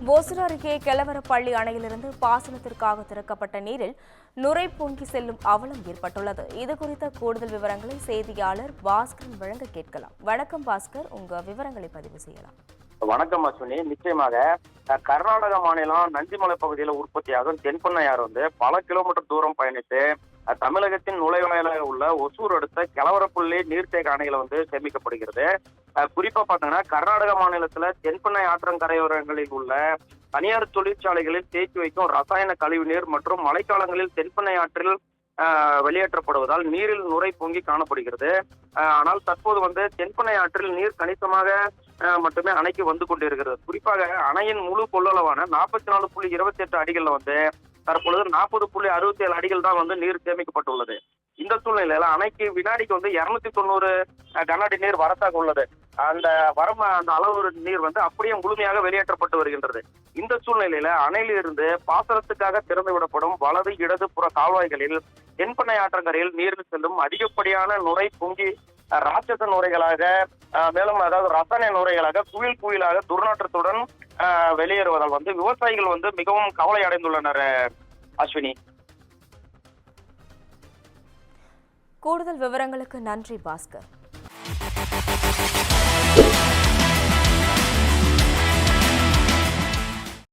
ஓசூர் அருகே கெலவரப்பள்ளி அணையிலிருந்து பாசனத்திற்காக திறக்கப்பட்ட நீரில் நுரை பொங்கி செல்லும் அவலம் ஏற்பட்டுள்ளது. இதுகுறித்த கூடுதல் விவரங்களை செய்தியாளர் பாஸ்கரன் வழங்க கேட்கலாம். வணக்கம் பாஸ்கர், உங்க விவரங்களை பதிவு செய்யலாம். வணக்கம் அஸ்வினி. நிச்சயமாக கர்நாடக மாநிலம் நந்திமலை பகுதியில் உற்பத்தியாகும் தென்பெண்ணையாறு பல கிலோமீட்டர் தூரம் பயணித்து தமிழகத்தின் நுழைவாயிலாக உள்ள ஒசூர் அடுத்த கெலவரப்பள்ளி நீர்த்தேக்க அணையில சேமிக்கப்படுகிறது. குறிப்பா பாத்தீங்கன்னா கர்நாடக மாநிலத்துல தென்பெண்ணை ஆற்றங்கரையோரங்களில் உள்ள தனியார் தொழிற்சாலைகளில் தேக்கி வைக்கும் ரசாயன கழிவு நீர் மற்றும் மழைக்காலங்களில் தென்பெண்ணை ஆற்றில் வெளியேற்றப்படுவதால் நீரில் நுரை பொங்கி காணப்படுகிறது. ஆனால் தற்போது தென்பெண்ணை ஆற்றில் நீர் கணிசமாக மட்டுமே அணைக்கு வந்து கொண்டிருக்கிறது. குறிப்பாக அணையின் முழு கொள்ளளவான 44.28 அடிகள்ல தற்பொழுது 40.67 அடிகள் தான் நீர் சேமிக்கப்பட்டுள்ளது. இந்த சூழ்நிலையில அணைக்கு வினாடிக்கு 290 கன அடி நீர் வரத்தாக உள்ளது. அந்த அளவு நீர் அப்படியே முழுமையாக வெளியேற்றப்பட்டு வருகின்றது. இந்த சூழ்நிலையில அணையிலிருந்து பாசனத்துக்காக திறந்து விடப்படும் வலது இடது புற கால்வாய்களில் தென்பெண்ணை ஆற்றங்கரையில் நீரில் செல்லும் அதிகப்படியான நுரை பொங்கி ராட்சச நுரைகளாக மேலும் ரசாயன நுரைகளாக குவியலாக துர்நாற்றத்துடன் வெளியேறுவதால் விவசாயிகள் மிகவும் கவலை அடைந்துள்ளனர். அஸ்வினி, கூடுதல் விவரங்களுக்கு நன்றி பாஸ்கர்.